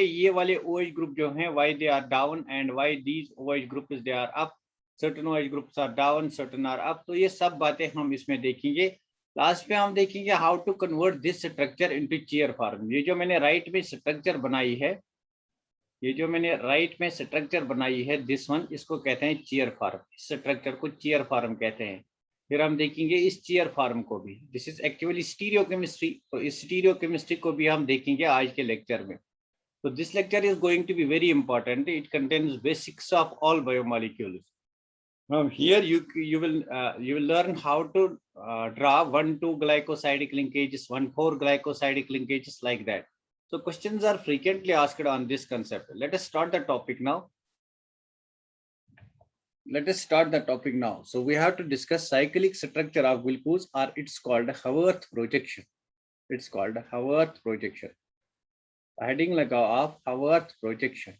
ये वाले OH group जो हैं why they are down and why these OH groups they are up, certain OH groups are down, certain are up। तो ये सब बातें हम इसमें देखेंगे। लास्ट में हम देखेंगे how to convert this structure into chair form. ये जो मैंने राइट में स्ट्रक्चर बनाई है, ये जो मैंने राइट में स्ट्रक्चर बनाई है दिस वन, इसको कहते हैं चेयर फॉर्म। इस स्ट्रक्चर को चेयर फॉर्म कहते हैं। फिर हम देखेंगे इस चेयर फॉर्म को भी। This is actually stereochemistry. तो इस स्टीरियोकेमिस्ट्री को भी हम देखेंगे आज के लेक्चर में। So this lecture is going to be very important. It contains basics of all biomolecules. From here you will learn how to draw 1,2 glycosidic linkages, 1,4 glycosidic linkages, like that. So questions are frequently asked on this concept. Let us start the topic now. So we have to discuss cyclic structure of glucose, or it's called Haworth projection. It's called Haworth projection. Heading लगा of Haworth projection.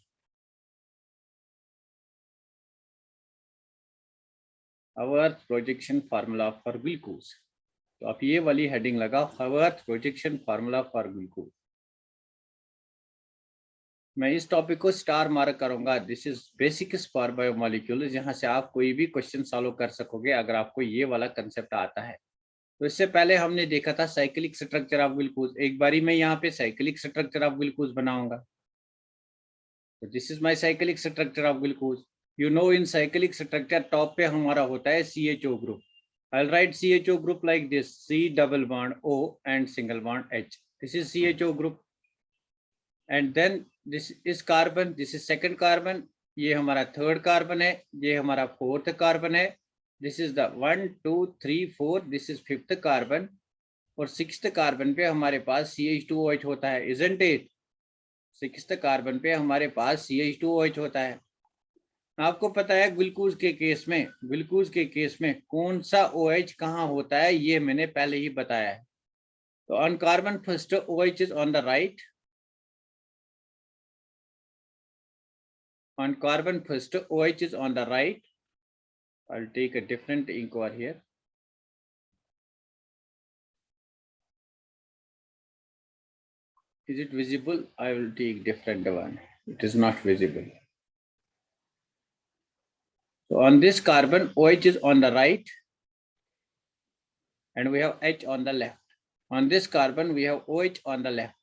Haworth projection formula for glucose. तो आप ये वाली heading लगा Haworth projection formula for glucose. मैं इस topic को star mark करूंगा। This is basics for biomolecules, जहां से आप कोई भी क्वेश्चन सॉल्व कर सकोगे अगर आपको ये वाला कंसेप्ट आता है। तो इससे पहले हमने देखा था साइक्लिक स्ट्रक्चर ऑफ ग्लूकोज। एक बारी मैं यहाँ पे साइक्लिक स्ट्रक्चर ऑफ ग्लूकोज बनाऊंगा। तो this is my cyclic structure of glucose. You know in cyclic structure top पे हमारा होता है CHO group. I will write CHO group like this, C double bond O and single bond H। This is CHO group. And then this is carbon, this is second carbon, ये हमारा third carbon है, ये हमारा fourth carbon है। This is the 1 2 3 4, this is fifth carbon. और sixth carbon पे हमारे पास CH2OH होता है, इजंट इट? सिक्स्थ कार्बन पे हमारे पास CH2OH होता है। आपको पता है ग्लूकोज के केस में कौन सा OH कहाँ होता है, ये मैंने पहले ही बताया है। तो on carbon first OH is on the right. On carbon first OH is on the right. I'll take a different ink over here. Is it visible? I will take different one. It is not visible. So on this carbon, OH is on the right and we have H on the left. On this carbon, we have OH on the left.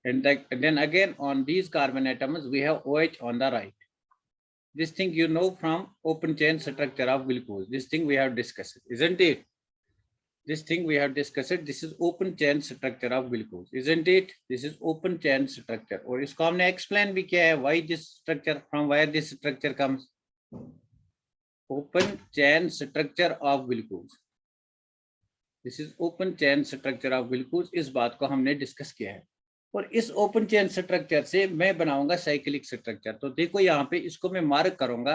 And then again on these carbon atoms, we have OH on the right. This thing you know from open chain structure of glucose. This thing we have discussed, isn't it? This thing we have discussed. This is open chain structure of glucose, isn't it? This is open chain structure. और इसको हमने explain भी किया है, why this structure, from where this structure comes. Open chain structure of glucose. This is open chain structure of glucose. इस बात को हमने डिस्कस किया है। और इस ओपन चेन स्ट्रक्चर से मैं बनाऊंगा साइक्लिक स्ट्रक्चर। तो देखो यहाँ पे इसको मैं मार्क करूंगा।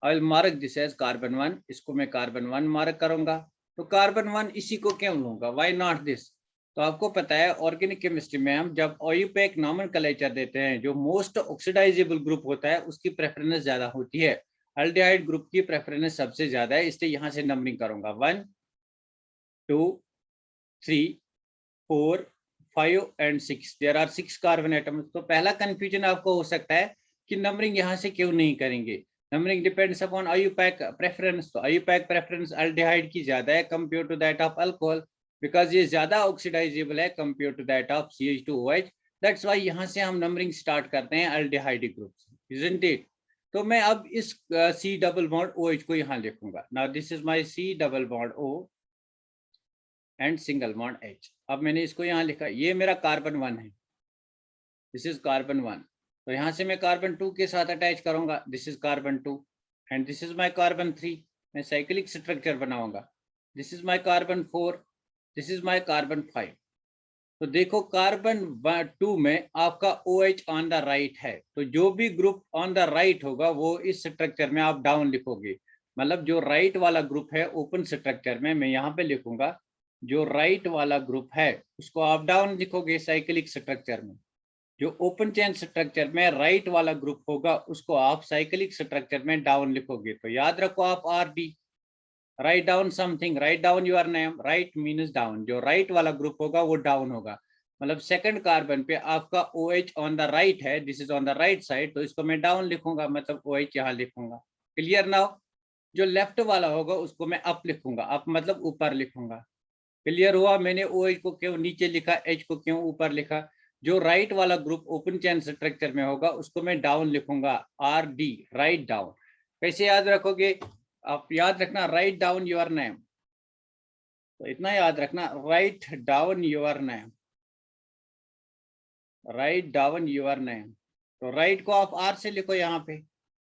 I will mark this as carbon 1, इसको मैं कार्बन 1 मार्क करूंगा। तो कार्बन 1 इसी को क्यों लूंगा, व्हाई नॉट दिस? तो आपको पता है ऑर्गेनिक केमिस्ट्री में हम जब ऑयूपैक नॉमेनक्लेचर देते हैं, जो मोस्ट ऑक्सीडाइजेबल ग्रुप होता है उसकी प्रेफरेंस ज्यादा होती है। एल्डिहाइड ग्रुप की प्रेफरेंस सबसे ज्यादा है, इसलिए यहाँ से नंबरिंग करूंगा 1 2 3 4 5 and 6। There are 6 carbon atoms. तो पहला कंफ्यूजन आपको हो सकता है कि नंबरिंग यहाँ से क्यों नहीं करेंगे। Numbering depends upon IUPAC preference. तो आईयूपैक प्रेफरेंस एल्डिहाइड की ज्यादा है compare to that of alcohol, because ये ज्यादा ऑक्सीडाइजेबल है compare to that of CH2OH। That's why यहाँ से हम नंबरिंग स्टार्ट करते हैं एल्डिहाइड ग्रुप से, इजंट इट? तो मैं अब इस C डबल बॉन्ड OH को यहाँ लिखूंगा। Now this is my C double bond O and single bond H। अब मैंने इसको यहाँ लिखा, ये मेरा कार्बन 1 है, दिस इज कार्बन 1। तो यहाँ से मैं कार्बन 2 के साथ अटैच करूंगा, this is carbon 2 and this is my carbon 3। मैं साइक्लिक स्ट्रक्चर बनाऊंगा। This is my carbon 4, this is my carbon 5। तो देखो कार्बन 2 में आपका OH ऑन द राइट है, तो जो भी ग्रुप ऑन द राइट होगा वो इस स्ट्रक्चर में आप डाउन लिखोगे। मतलब जो राइट वाला ग्रुप है ओपन स्ट्रक्चर में, मैं यहाँ पे लिखूंगा जो राइट वाला ग्रुप है उसको आप डाउन लिखोगे साइक्लिक स्ट्रक्चर में। जो ओपन चेन स्ट्रक्चर में राइट वाला ग्रुप होगा उसको आप साइक्लिक स्ट्रक्चर में डाउन लिखोगे। तो याद रखो आप RD, write down something, write down your name. Right means down, जो राइट वाला ग्रुप होगा वो डाउन होगा। मतलब सेकंड कार्बन पे आपका OH ऑन द राइट है, this is on the right side, तो इसको मैं डाउन लिखूंगा, मतलब OH यहाँ लिखूंगा। Clear now? जो लेफ्ट वाला होगा उसको मैं अप लिखूंगा, अप मतलब ऊपर लिखूंगा। क्लियर हुआ? मैंने OH को क्यों नीचे लिखा, H को क्यों ऊपर लिखा? जो राइट वाला ग्रुप ओपन चेन स्ट्रक्चर में होगा उसको मैं डाउन लिखूंगा, RD, राइट डाउन। कैसे याद रखोगे आप? याद रखना, राइट डाउन योर नेम, तो इतना याद रखना, write down your name, write down your name. तो राइट को आप R से लिखो यहाँ पे,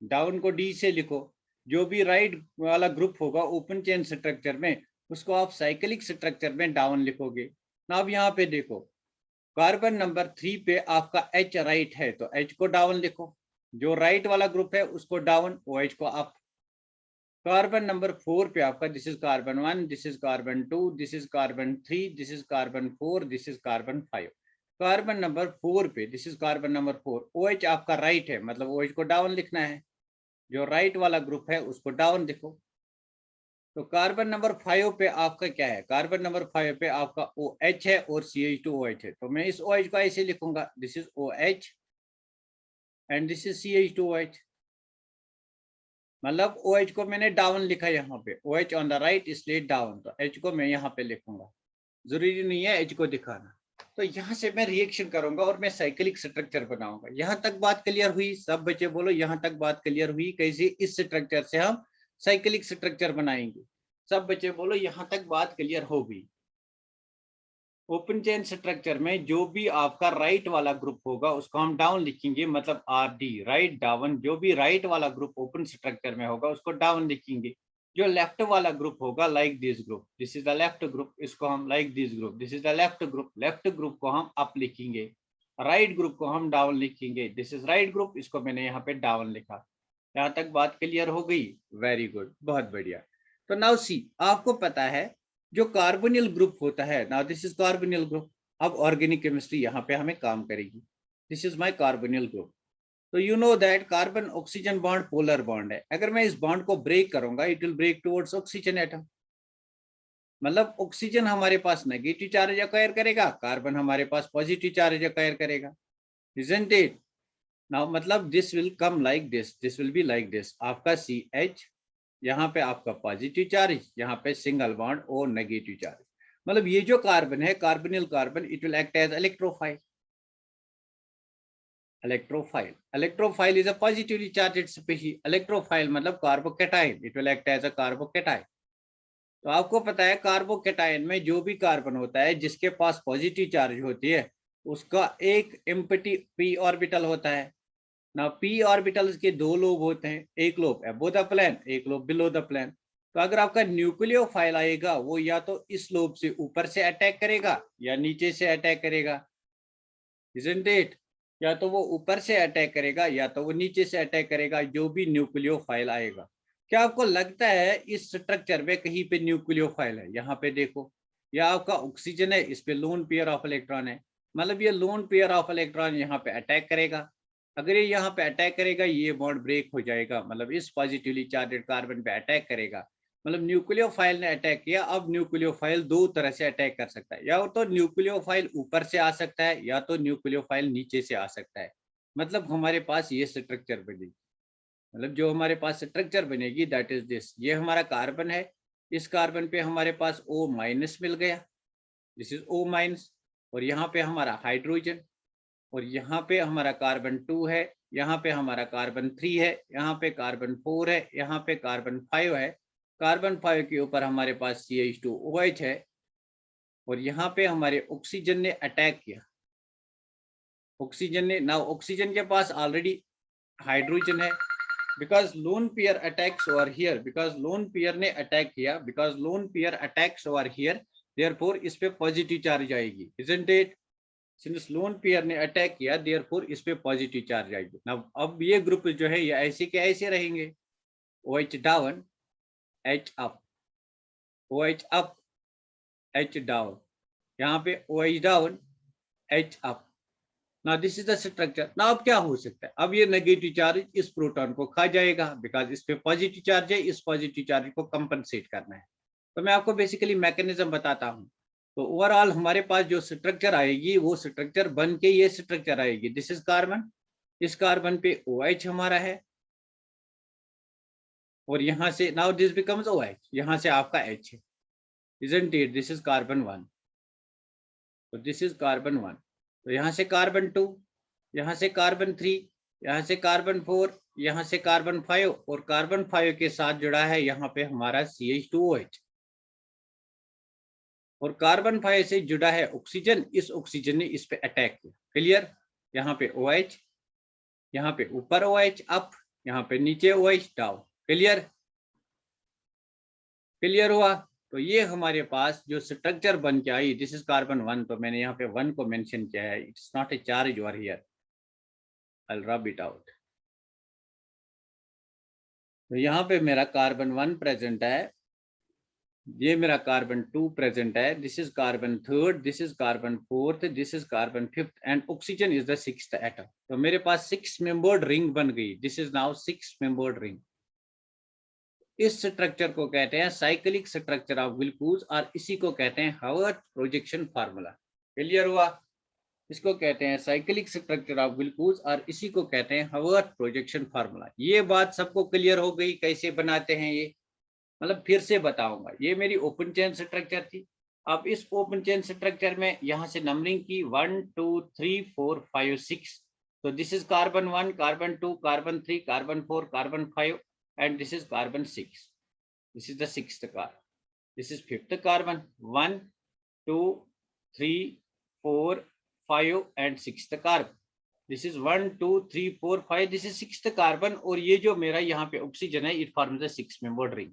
डाउन को D से लिखो। जो भी राइट वाला ग्रुप होगा ओपन चेन स्ट्रक्चर में उसको आप साइक्लिक स्ट्रक्चर में डाउन लिखोगे ना। अब यहाँ पे देखो, कार्बन नंबर 3 पे आपका H राइट है, तो H को डाउन लिखो। जो राइट वाला ग्रुप है उसको डाउन, OH को अप। कार्बन नंबर 4 पे आपका, this is carbon 1, this is carbon 2, this is carbon 3, this is carbon 4, this is carbon 5। Carbon number 4 पे, this is carbon number 4, OH आपका राइट है, मतलब OH को डाउन लिखना है। जो राइट वाला ग्रुप है उसको डाउन लिखो। तो कार्बन नंबर 5 पे आपका क्या है? कार्बन नंबर 5 पे आपका OH है और CH2OH है, तो मैं इस OH को ऐसे लिखूंगा, this is OH and this is CH2OH। मतलब OH को मैंने डाउन लिखा यहाँ पे, OH ऑन द राइट इसलिए डाउन, तो H को मैं यहाँ पे लिखूंगा। जरूरी नहीं है H को दिखाना। तो यहाँ से मैं रिएक्शन करूंगा और मैं साइक्लिक स्ट्रक्चर बनाऊंगा। यहाँ तक बात क्लियर हुई? सब बच्चे बोलो, यहाँ तक बात क्लियर हुई? कैसे इस स्ट्रक्चर से हम साइक्लिक स्ट्रक्चर बनाएंगे? सब बच्चे बोलो, यहाँ तक बात क्लियर हो गई? ओपन चेन स्ट्रक्चर में जो भी आपका राइट वाला ग्रुप होगा उसको हम डाउन लिखेंगे, मतलब RD, राइट डाउन। जो भी राइट वाला ग्रुप ओपन स्ट्रक्चर में होगा उसको डाउन लिखेंगे। जो लेफ्ट वाला ग्रुप होगा, like this group, this is the left group, इसको हम like this group, this is the left group, left group को हम अप लिखेंगे, राइट ग्रुप को हम डाउन लिखेंगे, दिस इज राइट ग्रुप, इसको मैंने यहाँ पे डाउन लिखा। यहाँ तक बात क्लियर हो गई? वेरी गुड, बहुत बढ़िया। तो नाउ सी, आपको पता है जो कार्बोनिल ग्रुप होता है, now this is carbonyl group. अब ऑर्गेनिक केमिस्ट्री यहाँ पे हमें काम करेगी। This is my carbonyl group. तो you know that carbon oxygen bond polar bond है। अगर मैं इस बॉन्ड को ब्रेक करूंगा, it will break towards oxygen atom. मतलब ऑक्सीजन हमारे पास नेगेटिव चार्ज एक्वायर करेगा, कार्बन हमारे पास पॉजिटिव चार्ज एक्वायर करेगा, इजंट इट? नाउ मतलब this will come like this will be like this. आपका CH, यहाँ पे आपका पॉजिटिव चार्ज, यहाँ पे सिंगल बॉन्ड और नेगेटिव चार्ज। मतलब ये जो कार्बन है, carbonyl carbon, it will act as electrophile. Electrophile, electrophile is a positively charged species. Electrophile मतलब carbocation, it will act as a carbocation. तो आपको पता है कार्बोकैटायन में जो भी कार्बन होता है जिसके पास पॉजिटिव चार्ज होती है उसका एक एम्प्टी p ऑर्बिटल होता है ना। p ऑर्बिटल्स के दो लोब होते हैं, एक लोब अबव द प्लेन, एक लोब बिलो द प्लेन। तो अगर आपका न्यूक्लियोफाइल आएगा वो या तो इस लोब से ऊपर से अटैक करेगा या नीचे से अटैक करेगा, इजंट इट? या तो वो ऊपर से अटैक करेगा या तो वो नीचे से अटैक करेगा, जो भी न्यूक्लियोफाइल आएगा। क्या आपको लगता है इस स्ट्रक्चर में कहीं पे न्यूक्लियोफाइल है? यहाँ पे देखो, यह आपका ऑक्सीजन है, इस पे लोन पेयर ऑफ इलेक्ट्रॉन है। मतलब ये लोन पेयर ऑफ इलेक्ट्रॉन यहाँ पे अटैक करेगा। अगर ये यहाँ पे अटैक करेगा, ये बॉन्ड ब्रेक हो जाएगा, मतलब इस पॉजिटिवली चार्जड कार्बन पे अटैक करेगा। मतलब न्यूक्लियोफाइल ने अटैक किया। अब न्यूक्लियोफाइल दो तरह से अटैक कर सकता है, या तो न्यूक्लियोफाइल ऊपर से आ सकता है या तो न्यूक्लियोफाइल नीचे से आ सकता है। मतलब हमारे पास ये स्ट्रक्चर बनेगी, मतलब जो हमारे पास स्ट्रक्चर बनेगी दैट इज दिस। ये हमारा कार्बन है, इस कार्बन पे हमारे पास O माइनस मिल गया, दिस इज O माइनस। और यहाँ पे हमारा हाइड्रोजन, और यहाँ पे हमारा कार्बन 2 है, यहाँ पे हमारा कार्बन 3 है, यहाँ पे कार्बन 4 है, यहाँ पे कार्बन 5 है। कार्बन 5 के ऊपर हमारे पास CH2OH है, और यहाँ पे हमारे ऑक्सीजन ने अटैक किया। ऑक्सीजन ने, ना ऑक्सीजन के पास ऑलरेडी हाइड्रोजन है, because lone pair attacks over here, because lone pair ने अटैक किया, because lone pair attacks over here, therefore इस पे पॉजिटिव चार्ज आएगी, isn't it? Since lone pair ने अटैक किया, देयरफॉर इस पे पॉजिटिव चार्ज आएगी। अब ये ग्रुप जो है ये ऐसे के ऐसे रहेंगे, OH down, H up, OH up, H down, यहाँ पे OH डाउन, H अप। ना दिस इज द स्ट्रक्चर। ना अब क्या हो सकता है? अब ये नेगेटिव चार्ज इस प्रोटॉन को खा जाएगा, बिकॉज इस पे पॉजिटिव चार्ज है, इस पॉजिटिव चार्ज को कंपनसेट करना है। तो मैं आपको बेसिकली मैकेनिज्म बताता हूँ। तो ओवरऑल हमारे पास जो स्ट्रक्चर आएगी वो स्ट्रक्चर बन के ये स्ट्रक्चर आएगी। दिस इज कार्बन, इस कार्बन पे OH हमारा है और यहां से नाउ दिस बिकम्स OH, यहां से आपका H है, isn't it? This is carbon 1, तो दिस इज कार्बन 1, तो यहाँ से कार्बन 2, यहाँ से कार्बन 3, यहाँ से कार्बन 4, यहाँ से कार्बन 5 और कार्बन 5 के साथ जुड़ा है यहाँ पे हमारा CH2OH और कार्बन 5 से जुड़ा है ऑक्सीजन, इस ऑक्सीजन ने इस पे अटैक किया। क्लियर? यहाँ पे OH, यहाँ पे ऊपर OH अप, यहाँ पे नीचे OH डाउन। क्लियर? क्लियर हुआ? तो ये हमारे पास जो स्ट्रक्चर बन के आई, दिस इज कार्बन 1, तो मैंने यहाँ पे 1 को मेंशन किया है। It's not a charge over here, I will rub it out. तो यहाँ पे मेरा कार्बन 1 प्रेजेंट है, ये मेरा कार्बन 2 प्रेजेंट है, this is carbon 3rd, this is carbon 4th, this is carbon 5th and oxygen is the 6th atom. तो मेरे पास 6 मेंबर्ड रिंग बन गई। This is now 6 membered ring. इस स्ट्रक्चर को कहते हैं साइक्लिक स्ट्रक्चर ऑफ ग्लूकोज और इसी को कहते हैं हावर्थ प्रोजेक्शन फार्मूला। क्लियर हुआ? इसको कहते हैं साइक्लिक स्ट्रक्चर ऑफ ग्लूकोज और इसी को कहते हैं हावर्थ प्रोजेक्शन फार्मूला। ये बात सबको क्लियर हो गई कैसे बनाते हैं ये? मतलब फिर से बताऊंगा। ये मेरी ओपन चेन स्ट्रक्चर थी। अब इस ओपन चेन स्ट्रक्चर में यहाँ से नंबरिंग की 1 2 3 4 5 6। तो this is carbon 1, carbon 2, carbon 3, carbon 4, carbon 5 and this is carbon 6. This is the 6th carbon. This is 5th carbon. 1 2 3 4 5 and 6th carbon. This is 1 2 3 4 5. This is 6th carbon और ये जो मेरा यहाँ पे ऑक्सीजन है, it forms a 6 membered ring.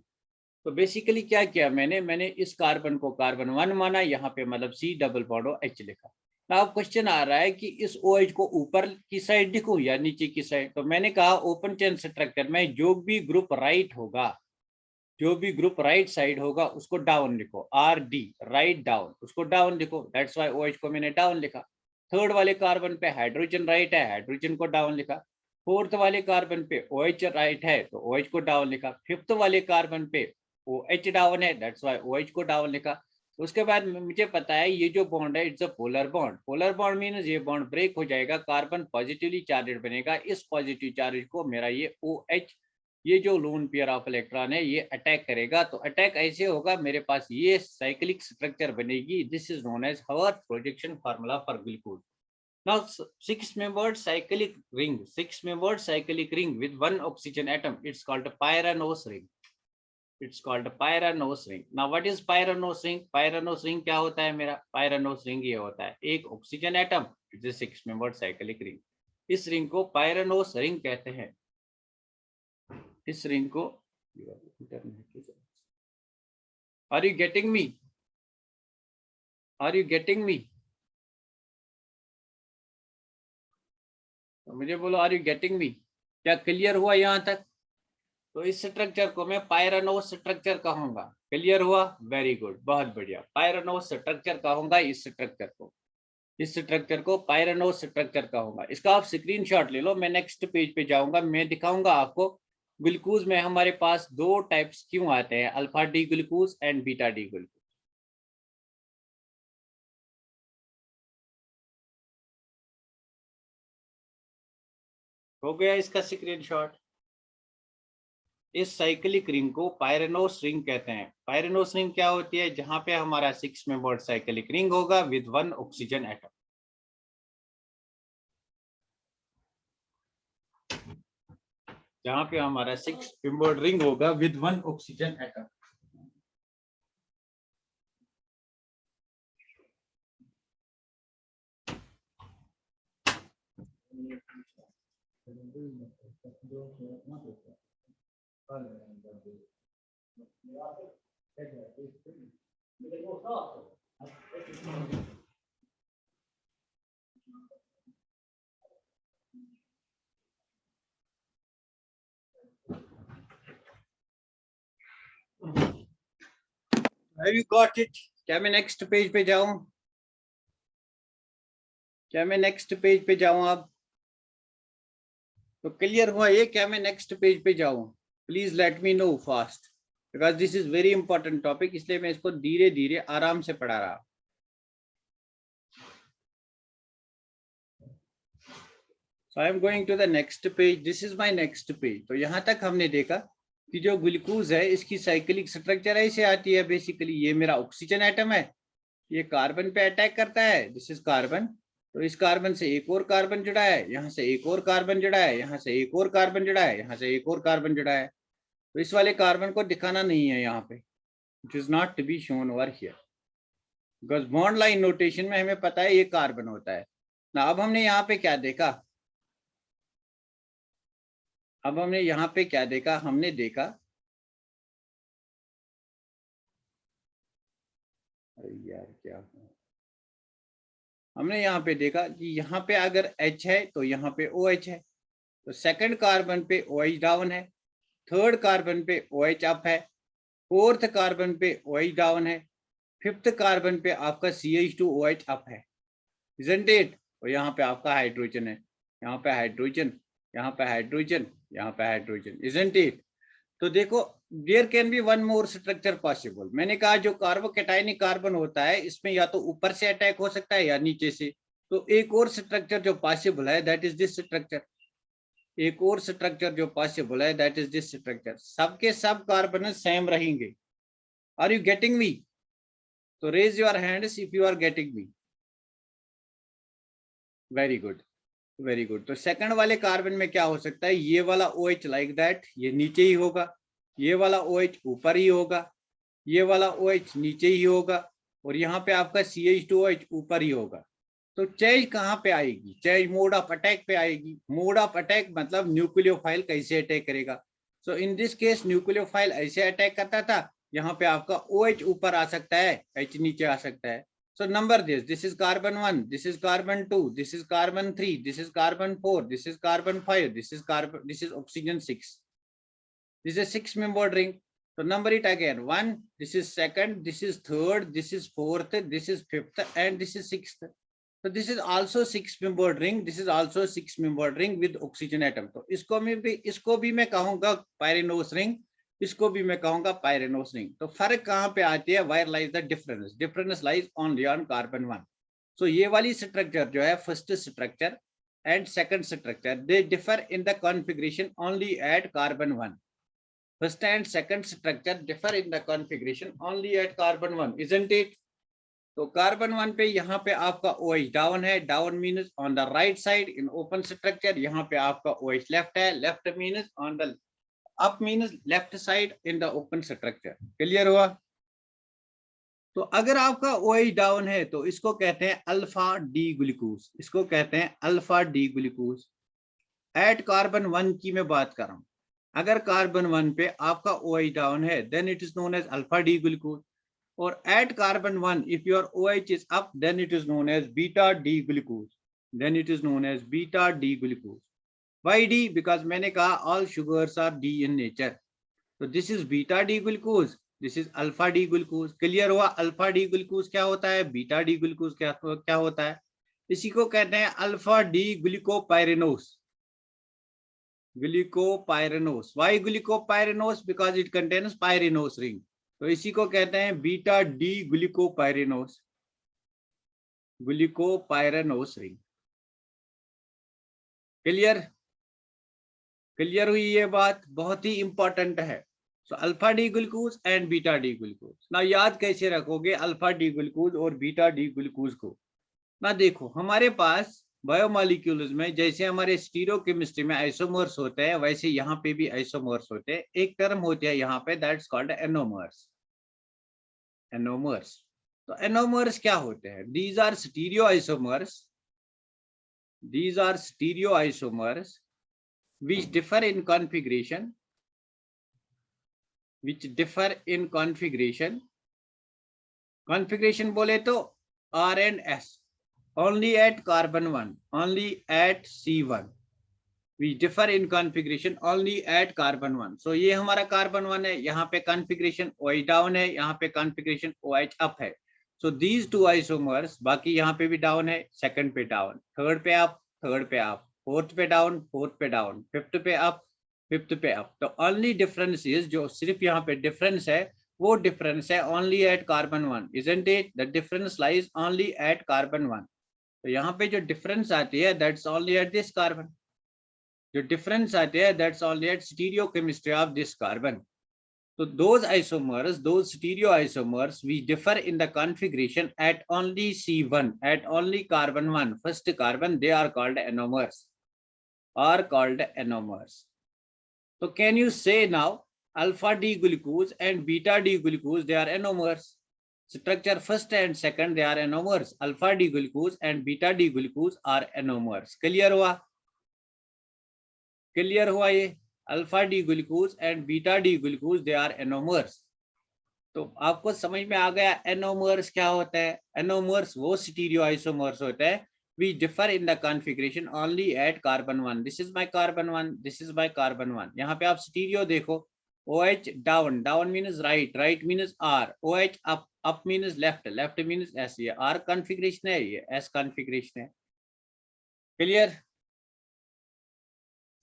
तो basically क्या किया मैंने इस कार्बन को कार्बन 1 माना, यहाँ पे मतलब C डबल बॉन्ड और H लिखा। अब क्वेश्चन आ रहा है कि इस OH को ऊपर की साइड लिखूं या नीचे की साइड? तो मैंने कहा ओपन चेन स्ट्रक्चर में जो भी ग्रुप राइट होगा, जो भी ग्रुप राइट साइड होगा उसको डाउन लिखो, RD राइट डाउन, उसको डाउन लिखो। दैट्स व्हाई OH को मैंने डाउन लिखा। 3rd वाले कार्बन पे हाइड्रोजन राइट है, हाइड्रोजन को डाउन लिखा। 4th वाले कार्बन पे OH राइट है तो OH को डाउन लिखा। 5th वाले कार्बन पे OH डाउन है, दैट्स व्हाई OH को डाउन लिखा। उसके बाद मुझे पता है ये जो बॉन्ड है it's a polar bond. Polar bond means ये बॉन्ड ब्रेक हो जाएगा, कार्बन पॉजिटिवली चार्जड बनेगा। इस पॉजिटिव चार्ज को मेरा ये OH, ये जो लोन पेयर ऑफ इलेक्ट्रॉन है, ये अटैक करेगा। तो अटैक ऐसे होगा, मेरे पास ये साइक्लिक स्ट्रक्चर बनेगी। This is known as Haworth projection formula for glucose. Now 6 membered cyclic ring, 6 membered cyclic ring with one oxygen atom, it's called a pyranose ring. It's called a pyranose ring. Now what is pyranose ring? Pyranose ring क्या होता है मेरा? pyranose ring ये होता है एक oxygen atom, it's a 6 membered cyclic ring। इस ring को pyranose ring कहते हैं। इस रिंग को, are you getting me? Are you getting me? मुझे बोलो, आर यू गेटिंग मी? क्या क्लियर हुआ यहाँ तक? तो इस स्ट्रक्चर को मैं पायरानोस स्ट्रक्चर कहूंगा। क्लियर हुआ? वेरी गुड, बहुत बढ़िया। पायरानोस स्ट्रक्चर कहूंगा इस स्ट्रक्चर को, इस स्ट्रक्चर को पायरानोस स्ट्रक्चर कहूंगा। इसका आप स्क्रीनशॉट ले लो। मैं नेक्स्ट पेज पे जाऊंगा, मैं दिखाऊंगा आपको ग्लूकोज में हमारे पास 2 टाइप्स क्यों आते हैं, alpha D glucose and beta D glucose. हो गया इसका स्क्रीनशॉट। इस साइक्लिक रिंग को पायरानोस रिंग कहते हैं। पायरानोस रिंग क्या होती है? जहां पे हमारा 6 मेंबर्ड साइक्लिक रिंग होगा विद 1 ऑक्सीजन एटम। जहां पे हमारा 6 मेंबर्ड रिंग होगा with 1 oxygen atom. Have you got it? क्या मैं नेक्स्ट पेज पे जाऊं? क्या मैं नेक्स्ट पेज पे जाऊं? अब तो क्लियर हुआ ये? क्या मैं नेक्स्ट पेज पे जाऊं? Please let me know fast, because this is very important topic, इसलिए मैं इसको धीरे धीरे आराम से पढ़ा रहा। I am going to the next page, this is my next page. तो यहाँ तक हमने देखा कि जो ग्लूकोज है इसकी साइक्लिक स्ट्रक्चर ऐसे आती है। बेसिकली ये मेरा ऑक्सीजन एटम है, ये कार्बन पे अटैक करता है, दिस इज कार्बन। तो इस कार्बन से एक और कार्बन जुड़ा है, यहाँ से एक और कार्बन जुड़ा है, यहाँ से एक और कार्बन जुड़ा है, यहाँ से एक और कार्बन जुड़ा है। तो इस वाले कार्बन को दिखाना नहीं है यहाँ पे, it is not to be shown over here, because bond line notation में हमें पता है ये कार्बन होता है ना। अब हमने यहाँ पे क्या देखा, अब हमने यहाँ पे क्या देखा, हमने देखा, अरे यार क्या, हमने यहाँ पे देखा कि यहाँ पे अगर H है तो यहाँ पे OH है, तो सेकंड कार्बन पे OH डाउन है, थर्ड कार्बन पे OH अप है, फोर्थ कार्बन पे OH डाउन है, फिफ्थ कार्बन पे आपका CH2OH अप है, इजंट इट। और यहाँ पे आपका हाइड्रोजन है, यहाँ पे हाइड्रोजन, यहाँ पे हाइड्रोजन, यहाँ पे हाइड्रोजन, इजंट इट। तो देखो there can be one more structure possible. मैंने कहा जो कार्बोकैटायनिक कार्बन होता है इसमें या तो ऊपर से अटैक हो सकता है या नीचे से। तो एक और स्ट्रक्चर जो पॉसिबल है दैट इज दिस स्ट्रक्चर, एक और स्ट्रक्चर जो पॉसिबल है दैट इज दिस स्ट्रक्चर। सबके सब कार्बन सेम रहेंगे। Are you getting me? तो raise your hands if you are getting me. Very good, very good. तो सेकंड वाले कार्बन में क्या हो सकता है, ये वाला OH लाइक दैट, ये नीचे ही होगा, ये वाला OH ऊपर ही होगा, ये वाला OH नीचे ही होगा, और यहाँ पे आपका CH2OH ऊपर ही होगा। तो चेंज कहाँ पे आएगी, चेंज मोड ऑफ अटैक पे आएगी। मोड ऑफ अटैक मतलब न्यूक्लियोफाइल कैसे अटैक करेगा। सो इन दिस केस न्यूक्लियोफाइल ऐसे अटैक करता था, यहाँ पे आपका OH ऊपर आ सकता है, H नीचे आ सकता है। So number this is carbon 1, this is carbon 2, this is carbon 3, this is carbon 4, this is carbon 5, this is oxygen 6. This is a 6-membered ring. So number it again, 1, this is second, this is third, this is fourth, this is fifth, and this is sixth. So this is also 6-membered ring, this is also 6-membered ring with oxygen atom. तो इसको भी मैं कहूँगा pyranose ring, इसको भी मैं कहूंगा pyranose ring. तो फर्क कहां पे आती है, where lies the difference, difference lies only on carbon 1। So ये वाली स्ट्रक्चर जो है first structure and second structure, they differ in the configuration only at carbon 1। First and second structure differ in the configuration only at carbon 1, isn't it. तो carbon 1 पे यहाँ पे आपका OH down है, down means on the right side in open structure. यहाँ पे आपका OH left है, left means on the up means left side in the open structure। Clear हुआ? तो अगर आपका OH डाउन है तो इसको कहते हैं अल्फा डी ग्लूकोज, इसको कहते हैं alpha D glucose. At carbon 1 की मैं बात कर रहा हूं, अगर कार्बन 1 पे आपका OH डाउन है then it is known as alpha D glucose, और at carbon 1 if your OH is up then it is known as beta D glucose, then it is known as beta D glucose. Why D? Because मैंने कहा all sugars are D in nature. So this is beta D glucose, this is alpha D glucose। Clear हुआ? Alpha D glucose क्या होता है, beta D glucose क्या होता है? इसी को कहते हैं alpha D glucopyranose, glucopyranose. Why glucopyranose? Because it contains pyranose ring। तो इसी को कहते हैं beta D glucopyranose, glucopyranose ring. Clear? Clear हुई ये बात? बहुत ही इंपॉर्टेंट है। So alpha D glucose and beta D glucose. ना याद कैसे रखोगे अल्फा डी ग्लूकोज और बीटा डी ग्लूकोज को? ना देखो हमारे पास बायोमॉलिक्यूल्स में जैसे हमारे स्टीरियोकेमिस्ट्री में आइसोमर्स होते हैं वैसे यहाँ पे भी आइसोमर्स होते हैं। एक टर्म होती है यहाँ पे दैट्स कॉल्ड एनोमर्स, एनोमर्स। तो एनोमर्स क्या होते हैं? These are stereo isomers, these are stereo isomers which differ in configuration, which differ in configuration। configuration बोले तो R and S only at carbon 1, only at C1 we differ in configuration only at carbon 1। so ये हमारा carbon 1 है, यहाँ पे configuration OH down है, यहाँ पे configuration OH up है। so these two isomers, बाकी यहाँ पे भी down है, second पे down, third पे up, third पे up, फोर्थ पे डाउन, फोर्थ पे डाउन, फिफ्थ पे अप, फिफ्थ पे अप। तो ओनली डिफरेंस इज, जो सिर्फ यहाँ पे डिफरेंस है वो डिफरेंस है only at carbon 1, isn't it? The difference lies only at carbon 1। तो यहाँ पे जो डिफरेंस आती है that's only at this carbon. जो डिफरेंस आते हैं that's only at stereochemistry of this carbon. So those isomers, those stereoisomers, we differ in the configuration at only C1, at only carbon 1, first carbon, they are called anomers, are called anomers. So can you say now alpha D glucose and beta D glucose, they are anomers. Structure first and second, they are anomers. Alpha D glucose and beta D glucose are anomers. Clear हुआ? Clear हुआ ये? Alpha D glucose and beta D glucose they are anomers. तो आपको समझ में आ गया anomers क्या होता है. एनोमर्स वो स्टीरियो आइसोमर्स होता है. We differ in the configuration only at carbon 1. This is my carbon 1, this is my carbon 1. यहाँ पे आप स्टीरियो देखो. OH down, down means right, right means R. OH up, up means left, left means S. ये R configuration है, ये S configuration है. Clear?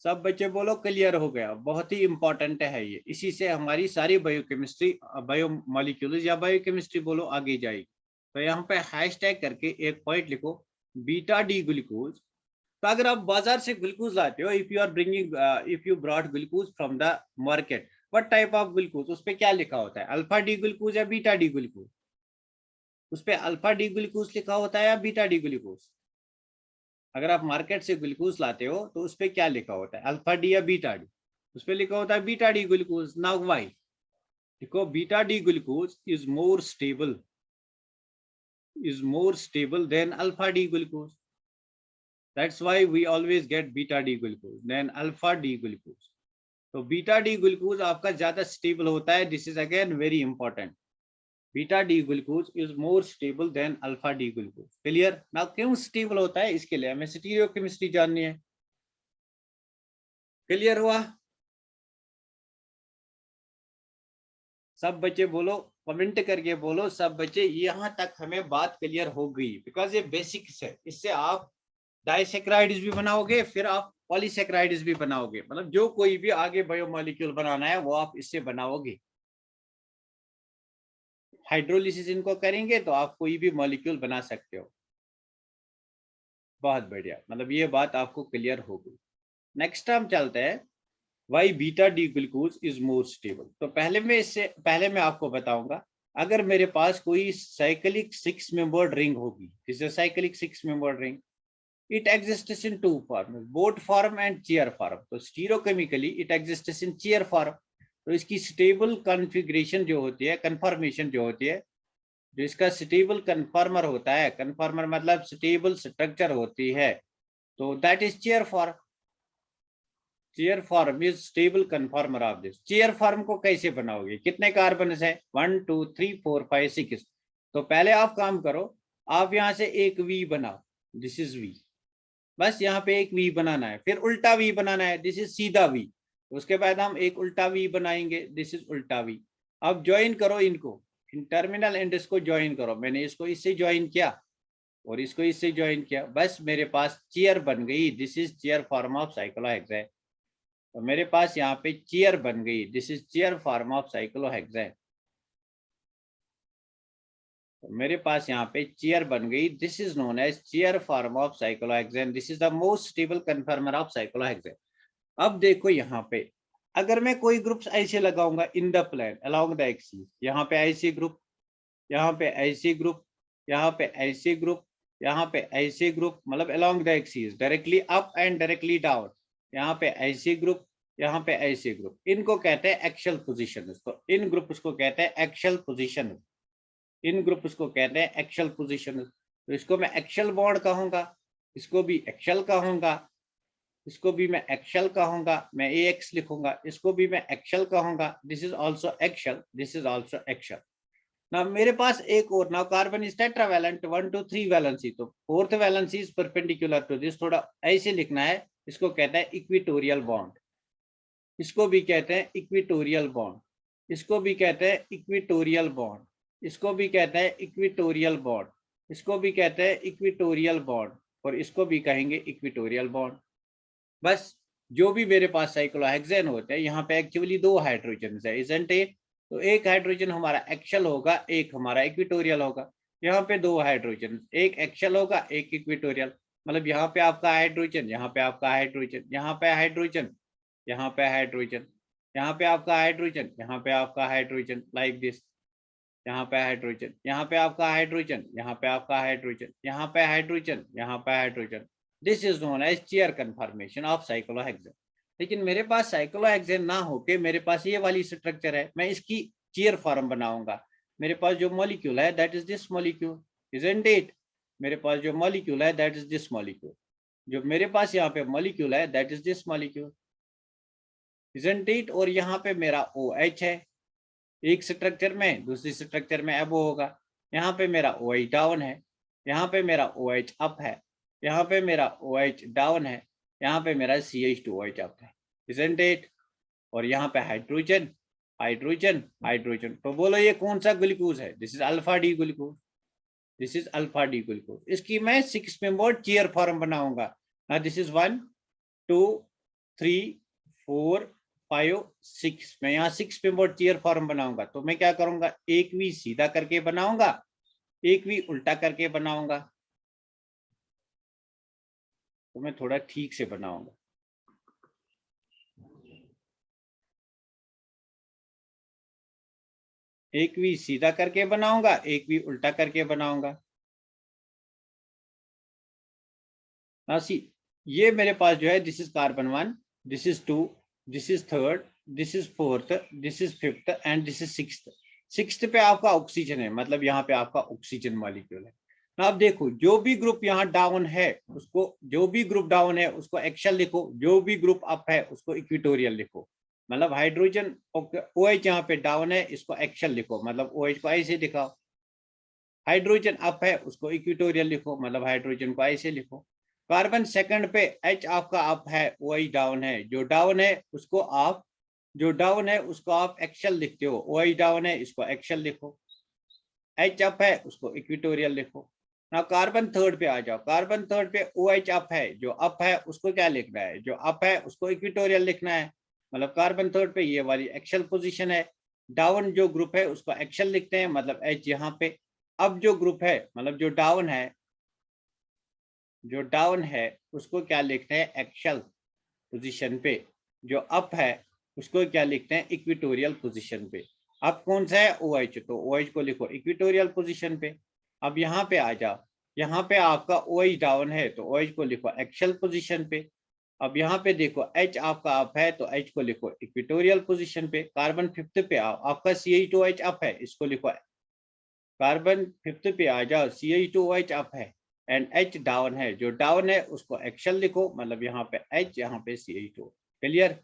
सब बच्चे बोलो क्लियर हो गया. बहुत ही इंपॉर्टेंट है ये. इसी से हमारी सारी बायोकेमिस्ट्री, बायोमोलिक्यूल्स या बायोकेमिस्ट्री बोलो आगे जाएगी. तो यहाँ पे हैशटैग करके एक पॉइंट लिखो, बीटा डी ग्लूकोज. तो अगर आप बाजार से ग्लूकोज लाते हो, if you are bringing, if you brought glucose from the market, what type of glucose, उस पे क्या लिखा होता है? अल्फा डी ग्लूकोज या बीटा डी ग्लूकोज? उस पे अल्फा डी ग्लूकोज लिखा होता है या बीटा डी ग्लूकोज? अगर आप मार्केट से ग्लूकोज लाते हो तो उस पर क्या लिखा होता है? अल्फा डी या बीटा डी? उस पर लिखा होता है beta D glucose. Now why? देखो beta D glucose is more stable than alpha D glucose. That's why we always get beta D glucose than alpha D glucose. तो beta D glucose आपका ज्यादा stable होता है. This is again very important. Beta D glucose is more stable than alpha D glucose. Clear? Now क्यों stable होता है, इसके लिए हमें स्टीरियोकेमिस्ट्री जाननी है. क्लियर हुआ? सब बच्चे बोलो, कमेंट करके बोलो सब बच्चे, यहां तक हमें बात क्लियर हो गई. बिकॉज ये बेसिक्स है. इससे आप डाइसेक्राइड्स भी बनाओगे, फिर आप पॉलीसेक्राइड्स भी बनाओगे. मतलब जो कोई भी आगे बायोमोलिक्यूल बनाना है वो आप इससे बनाओगे. हाइड्रोलिसिस इनको करेंगे तो आप कोई भी मॉलिक्यूल बना सकते हो. बहुत बढ़िया. मतलब ये बात आपको क्लियर हो गई. नेक्स्ट हम चलते हैं, why beta D glucose is more stable. तो पहले मैं आपको बताऊंगा, अगर मेरे पास कोई साइक्लिक 6 मेंबर्ड रिंग होगी, this is cyclic 6 membered ring, it exists in 2 form, boat form and chair form. तो stereochemically it exists in chair form. तो इसकी स्टेबल कॉन्फ़िगरेशन जो होती है, कन्फर्मेशन जो होती है, जो इसका स्टेबल कन्फर्मर होता है, कन्फर्मर मतलब स्टेबल स्ट्रक्चर होती है, तो that is chair form. Chair form is stable conformer of this. Chair form को कैसे बनाओगे? कितने कार्बन है? 1 2 3 4 5 6. तो पहले आप काम करो, आप यहाँ से एक वी बनाओ, दिस इज वी. बस यहाँ पे एक वी बनाना है. फिर उल्टा वी बनाना है, दिस इज सीधा वी. उसके बाद हम एक उल्टा वी बनाएंगे, दिस इज उल्टा वी. अब ज्वाइन करो इनको, इन टर्मिनल एंड इसको ज्वाइन करो. मैंने इसको इससे ज्वाइन किया और इसको इससे ज्वाइन किया. बस मेरे पास चेयर बन गई. This is chair form of cyclohexane. तो मेरे पास यहाँ पे चेयर बन गई. This is chair form of cyclohexane. तो मेरे पास यहाँ पे चेयर बन गई. This is known as chair form of cyclohexane. This is the most stable conformer of cyclohexane. अब देखो यहाँ पे, अगर मैं कोई ग्रुप्स ऐसे लगाऊंगा in the plane along the axis, यहाँ पे ऐसे ग्रुप, यहाँ पे ऐसे ग्रुप, यहाँ पे ऐसे ग्रुप, यहाँ पे ऐसे ग्रुप, मतलब along the axis directly up and directly down. यहाँ पे ऐसे ग्रुप, यहाँ पे ऐसे ग्रुप, इनको कहते हैं एक्सियल पोजीशन. तो इन ग्रुप्स को कहते हैं एक्सियल पोजीशन. इन ग्रुप्स को कहते हैं एक्सियल पोजीशन. तो इसको मैं एक्सियल बॉन्ड कहूंगा, इसको भी एक्सियल कहूंगा, इसको भी मैं एक्सियल कहूंगा, मैं AX लिखूंगा. इसको भी मैं एक्सियल कहूंगा. This is also axial, this is also axial. ना मेरे पास एक और, now carbon is tetravalent, 1 2 3 valency. तो fourth valency is perpendicular to this. थोड़ा ऐसे लिखना है. इसको कहते हैं इक्विटोरियल बॉन्ड. इसको भी कहते हैं इक्विटोरियल बॉन्ड. इसको भी कहते हैं इक्विटोरियल बॉन्ड. इसको भी कहते हैं इक्विटोरियल बॉन्ड. इसको भी कहते हैं इक्विटोरियल बॉन्ड. और इसको भी कहेंगे इक्विटोरियल बॉन्ड. बस जो भी मेरे पास साइक्लोहेक्सेन होते हैं, यहाँ पे एक्चुअली 2 हाइड्रोजन है, इजंट इट? तो एक हाइड्रोजन हमारा एक्सियल होगा, एक हमारा इक्विटोरियल होगा. यहाँ पे 2 हाइड्रोजन, एक एक्सियल होगा, एक इक्विटोरियल. मतलब यहाँ पे आपका हाइड्रोजन, यहाँ पे आपका हाइड्रोजन, यहाँ पे हाइड्रोजन, यहाँ पे हाइड्रोजन, यहाँ पे आपका हाइड्रोजन, यहाँ पे आपका हाइड्रोजन, लाइक दिस। यहाँ पे हाइड्रोजन, यहाँ पे आपका हाइड्रोजन, यहाँ पे आपका हाइड्रोजन, यहाँ पे हाइड्रोजन, यहाँ पे hydrogen. This is known as chair conformation of cyclohexane. लेकिन मेरे पास साइक्लोहेक्सेन ना होके मेरे पास ये वाली स्ट्रक्चर है, मैं इसकी चेयर फॉर्म बनाऊंगा। मेरे पास जो मॉलिक्यूल है that is this molecule, isn't it? मेरे पास जो मॉलिक्यूल है दैट इज दिस मॉलिक्यूल, जो मेरे पास यहाँ पे मॉलिक्यूल है that is this molecule, isn't it? और यहाँ पे मेरा OH है, एक स्ट्रक्चर में, दूसरी स्ट्रक्चर में अब होगा। यहाँ पे मेरा OH डाउन है, यहाँ पे मेरा OH अप है, यहाँ पे मेरा OH डाउन है, यहाँ पे मेरा CH2OH अप है, इजंट इट? और यहाँ पे हाइड्रोजन, हाइड्रोजन, हाइड्रोजन। तो बोलो ये कौन सा ग्लूकोज है? This is alpha D glucose, this is alpha D glucose. इसकी मैं 6 मेंबर्ड चेयर फॉर्म बनाऊंगा। This is 1 2 3 4 5 6। मैं यहाँ 6 मेंबर्ड चेयर फॉर्म बनाऊंगा। तो मैं क्या करूंगा, एक भी सीधा करके बनाऊंगा, एक भी उल्टा करके बनाऊंगा। तो मैं थोड़ा ठीक से बनाऊंगा। एक भी सीधा करके बनाऊंगा, एक भी उल्टा करके बनाऊंगा। सी, ये मेरे पास जो है this is carbon 1, this is 2, this is 3rd, this is 4th, this is 5th and this is 6th। 6th पे आपका ऑक्सीजन है, मतलब यहाँ पे आपका ऑक्सीजन मॉलिक्यूल है। अब देखो जो भी ग्रुप यहाँ डाउन है उसको, जो भी ग्रुप डाउन है उसको एक्शल लिखो, जो भी ग्रुप अप है उसको इक्वेटोरियल लिखो। मतलब हाइड्रोजन OH यहाँ पे डाउन है, इसको एक्शल लिखो, मतलब OH को ऐसे दिखाओ। हाइड्रोजन अप है उसको इक्वेटोरियल लिखो, मतलब हाइड्रोजन को ऐसे लिखो। कार्बन सेकंड पे H आपका अप है, OH डाउन है, जो डाउन है उसको आप, जो डाउन है उसको आप एक्शल लिखते हो, OH डाउन है इसको एक्शल लिखो। H अप है उसको इक्वेटोरियल लिखो। ना कार्बन थर्ड पे आ जाओ, कार्बन थर्ड पे OH अप है, जो अप है उसको क्या लिखना है, जो अप है उसको इक्वेटोरियल लिखना है। मतलब कार्बन थर्ड पे ये वाली एक्शल पोजीशन है। डाउन जो ग्रुप है उसको एक्शल लिखते हैं, मतलब H यहाँ पे। अब जो ग्रुप है, मतलब जो डाउन है, जो डाउन है उसको क्या लिखते हैं, एक्शल पोजीशन पे। जो अप है उसको क्या लिखते हैं, इक्वेटोरियल पोजीशन पे। अब कौन सा है, OH, तो OH को लिखो इक्वेटोरियल पोजीशन पे। अब यहाँ पे आ जाओ, यहाँ पे आपका OH डाउन है तो OH को लिखो एक्शल पोजीशन पे। अब यहाँ पे देखो H आपका अप है तो H को लिखो इक्वेटोरियल पोजीशन पे। कार्बन 5th पे आओ, आपका CH2OH अप है, इसको लिखो, कार्बन 5th पे आ जाओ, CH2OH अप है एंड H डाउन है, जो डाउन है उसको एक्शल लिखो, मतलब यहाँ पे H, यहाँ पे CH2। Clear?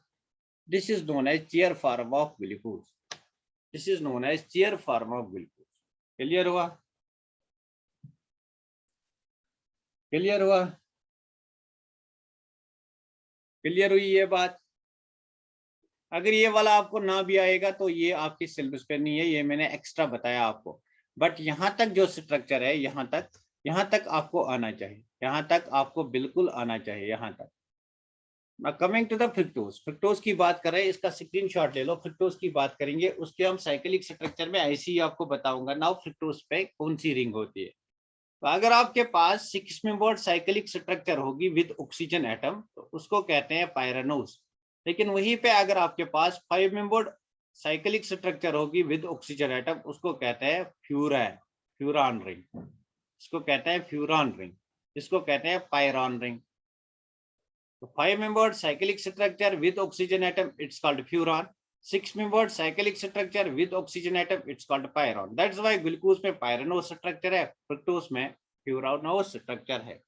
This is known as chair form of glucose, this is known as chair form of glucose. Clear हुआ? क्लियर हुआ? क्लियर हुई ये बात? अगर ये वाला आपको ना भी आएगा तो ये आपके सिलेबस पे नहीं है, ये मैंने एक्स्ट्रा बताया आपको। बट यहाँ तक जो स्ट्रक्चर है, यहाँ तक आपको आना चाहिए, यहाँ तक आपको बिल्कुल आना चाहिए, यहाँ तक। Coming to the fructose, fructose की बात कर रहे हैं, इसका स्क्रीनशॉट ले लो। फ्रुक्टोज की बात करेंगे, उसके हम साइक्लिक स्ट्रक्चर में ऐसे ही आपको बताऊंगा। नाउ फ्रुक्टोज पे कौन सी रिंग होती है। तो अगर आपके पास 6 मेंबर्ड साइक्लिक स्ट्रक्चर होगी विद ऑक्सीजन एटम तो उसको कहते हैं पायरानोज। लेकिन वहीं पे अगर आपके पास 5 मेंबर्ड साइक्लिक स्ट्रक्चर होगी विद ऑक्सीजन एटम, उसको कहते हैं फ्यूरैन, फ्यूरान रिंग। इसको कहते हैं फ्यूरान रिंग, इसको कहते हैं पायरॉन ring. So 5-membered cyclic structure with oxygen atom, it's called furan. 6-membered cyclic structure with oxygen atom, it's called pyron. That's why glucose में pyranose structure है, fructose में furanose structure है।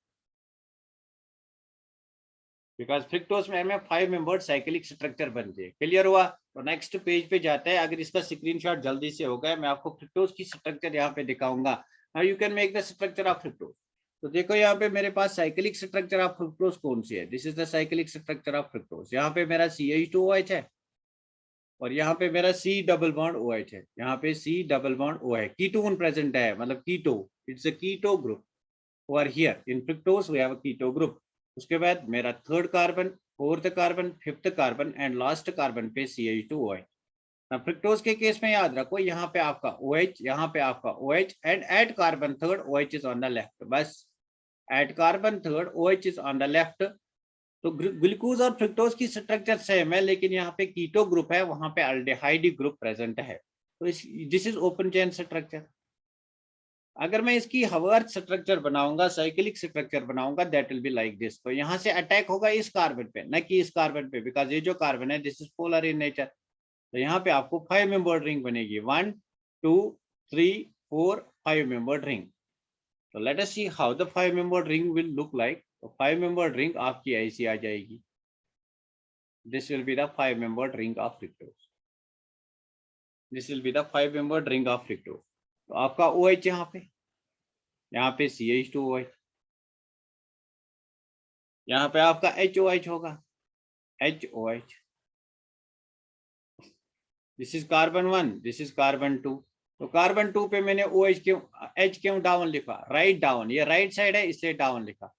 Because fructose में हमें 5-membered cyclic structure बनती है। Clear हुआ? तो नेक्स्ट पेज पे जाते हैं। अगर इसका स्क्रीनशॉट जल्दी से हो गया, मैं आपको फ्रुक्टोज की स्ट्रक्चर यहाँ पे दिखाऊंगा। Now you can make the structure of fructose. तो देखो यहाँ पे मेरे पास साइक्लिक स्ट्रक्चर ऑफ फ्रुक्टोज कौन सी है। This is the cyclic structure of fructose. यहाँ पे मेरा CH2OH है और यहाँ पे मेरा C डबल बॉन्ड OH है, यहाँ पे C डबल बॉन्ड O है। कीटोन प्रेजेंट है, मतलब keto, it's a keto group. Over here in fructose we have a keto group. उसके बाद मेरा 3rd carbon, 4th carbon, 5th carbon and last carbon पे CH2OH। फ्रुक्टोज के case में याद रखो, यहाँ पे आपका OH, यहाँ पे आपका OH and at carbon 3rd OH is on the left. बस At carbon third, OH is on the left. तो ग्लूकोज और फ्रुक्टोज की स्ट्रक्चर सेम है, लेकिन यहाँ पे कीटो ग्रुप है, वहां पे अल्डेहाइड ग्रुप प्रेजेंट है। तो this is open chain structure. अगर मैं इसकी हवर्ट स्ट्रक्चर बनाऊंगा, साइक्लिक स्ट्रक्चर बनाऊंगा, that will be like this. तो यहाँ से अटैक होगा इस कार्बन पे, न कि इस कार्बन पे, बिकॉज ये जो कार्बन है this is polar in nature. तो यहाँ पे आपको 5 मेंबर्ड रिंग बनेगी, 1 2 3 4 5 मेंबर्ड रिंग। तो let us see how the 5 membered ring will look like. तो 5 मेंबर्ड रिंग आपकी ऐसी आ जाएगी। This will be the 5 membered ring of fructose. This will be the 5 membered ring of fructose. तो आपका OH यहाँ पे CH2OH, यहाँ पे आपका HOH होगा, HOH। This is carbon 1, this is carbon 2। तो कार्बन 2 पे मैंने OH क्यों, H क्यों डाउन लिखा, राइट डाउन, ये राइट साइड है इसलिए डाउन लिखा।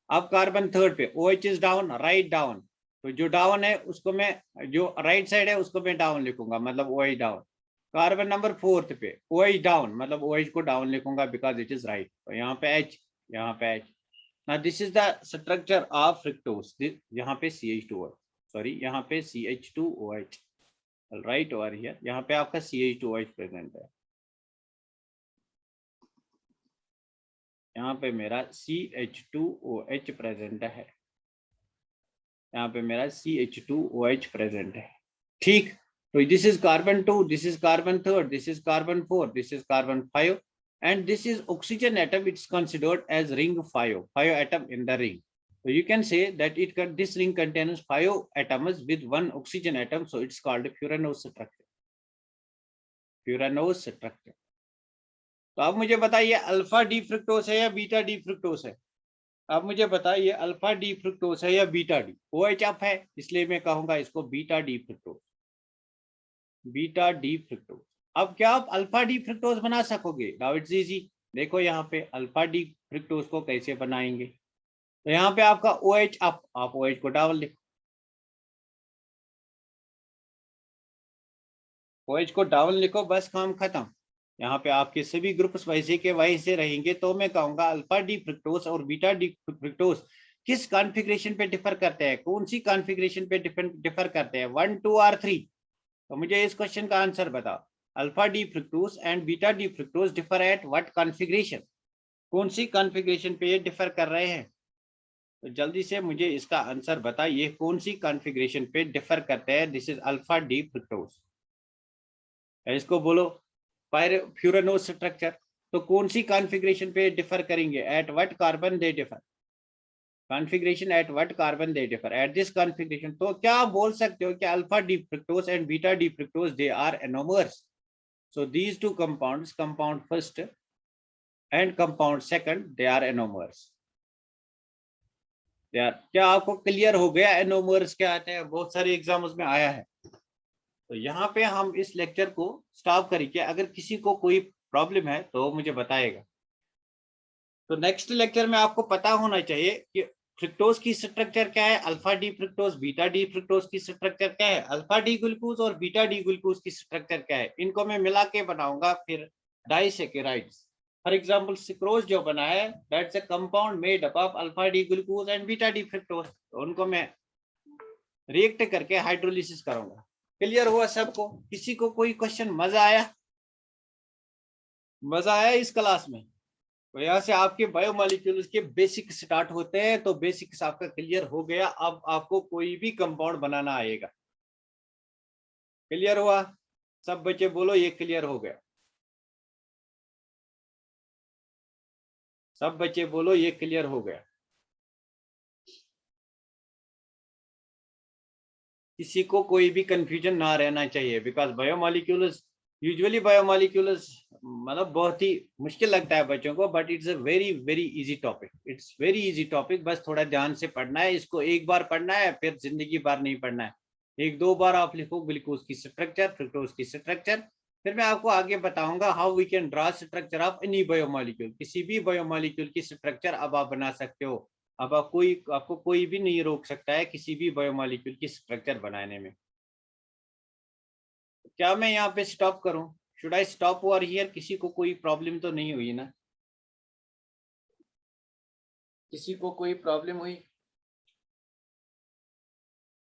अब कार्बन थर्ड पे OH is down, write down. तो जो डाउन है उसको मैं, जो राइट साइड है उसको मैं डाउन लिखूंगा, मतलब OH down. Carbon number fourth पे OH डाउन, मतलब OH को डाउन लिखूंगा बिकॉज इट इज राइट। तो यहाँ पे H, यहाँ पे H। Now this is the structure of fructose. यहाँ पे CH2OH, सॉरी यहाँ पे CH2OH, राइट ओवर हियर, यहाँ पे आपका CH2OH प्रेजेंट है। यहाँ पे मेरा CH2OH प्रेजेंट है, यहाँ पे मेरा CH2OH प्रेजेंट है, ठीक। तो this is carbon 2, this is carbon third, this is carbon 4, this is carbon 5, and this is oxygen atom. It's considered as ring 5 atom in the ring. So you can say that this ring contains 5 atoms with 1 oxygen atom, so it's called furanose structure, furanose structure। तो अब मुझे बताइए alpha D fructose है या beta D fructose है। अब मुझे बताइए अल्फा डी फ्रुक्टोस है या बीटा डी। OH अप है इसलिए मैं कहूंगा इसको beta D fructose, beta D fructose. अब क्या आप अल्फा डी फ्रुक्टोस बना सकोगे? Now it's easy. देखो यहाँ पे अल्फा डी फ्रुक्टोस को कैसे बनाएंगे। तो यहाँ पे आपका OH अप, आप OH को डाउन लिखो, OH को डाउन लिखो, बस काम खत्म। यहाँ पे आपके सभी ग्रुप्स वैसे के वैसे रहेंगे। तो मैं कहूंगा अल्फा डी फ्रुक्टोस और बीटा डी फ्रुक्टोस किस कॉन्फ़िगरेशन पे डिफर करते हैं, कौन सी कॉन्फ़िगरेशन पे डिफर करते हैं, 1 2 और 3। तो मुझे इस क्वेश्चन का आंसर बताओ। Alpha D fructose and beta D fructose differ at what configuration, कौन सी कॉन्फ़िगरेशन पे ये डिफर कर रहे हैं। तो जल्दी से मुझे इसका आंसर बताइए, कौन सी कॉन्फ़िगरेशन पे डिफर करते हैं। This is alpha D fructose, इसको बोलो फ्यूरानोस स्ट्रक्चर। तो कौन सी कॉन्फ़िगरेशन पे डिफर करेंगे, at what carbon they differ, configuration at what carbon they differ, at this configuration. तो क्या आप बोल सकते हो कि alpha D fructose and beta D fructose they are anomers. So these two compounds, compound first and compound second, they are enomers. क्या आपको clear हो गया एनोमर्स क्या आते हैं? बहुत सारे एग्जाम्स में आया है। तो यहाँ पे हम इस लेक्चर को स्टॉप करेंगे। अगर किसी को कोई प्रॉब्लम है तो मुझे बताएगा। तो नेक्स्ट लेक्चर में आपको पता होना चाहिए कि फ्रुक्टोज की स्ट्रक्चर क्या है, alpha D fructose beta D fructose की स्ट्रक्चर क्या है, अल्फा डी ग्लूकोज और बीटा डी ग्लूकोज की स्ट्रक्चर क्या है। इनको मैं मिला के बनाऊंगा फिर डाइसैकेराइड्स। फॉर एग्जांपल सुक्रोज जो बना है, that's a compound made up of alpha D glucose and beta D fructose. तो उनको मैं रिएक्ट करके हाइड्रोलिसिस करूंगा। क्लियर हुआ सबको? किसी को कोई क्वेश्चन? मजा आया? मजा आया इस क्लास में? तो यहाँ से आपके बायोमॉलिक्यूल्स के बेसिक स्टार्ट होते हैं। तो बेसिक्स आपका क्लियर हो गया, अब आपको कोई भी कंपाउंड बनाना आएगा। क्लियर हुआ? सब बच्चे बोलो ये क्लियर हो गया। सब बच्चे बोलो ये क्लियर हो गया। किसी को कोई भी कंफ्यूजन ना रहना चाहिए, बिकॉज बायोमॉलिक्यूल्स, यूजुअली बायोमॉलिक्यूल्स मतलब बहुत ही मुश्किल लगता है बच्चों को, but it's a very very easy topic. It's very easy topic, बस थोड़ा ध्यान से पढ़ना है। इसको एक बार पढ़ना है, फिर जिंदगी भर नहीं पढ़ना है। एक दो बार आप लिखो ग्लूकोज की स्ट्रक्चर, फ्रुक्टोज की स्ट्रक्चर, फिर मैं आपको आगे बताऊंगा how we can draw structure of any biomolecule. किसी भी बायोमॉलिक्यूल की स्ट्रक्चर अब आप बना सकते हो। अब आपको कोई भी नहीं रोक सकता है किसी भी बायोमॉलिक्यूल की स्ट्रक्चर बनाने में। क्या मैं यहाँ पे स्टॉप करूं? Should I stop over here? किसी को कोई प्रॉब्लम तो नहीं हुई ना? किसी को कोई प्रॉब्लम हुई?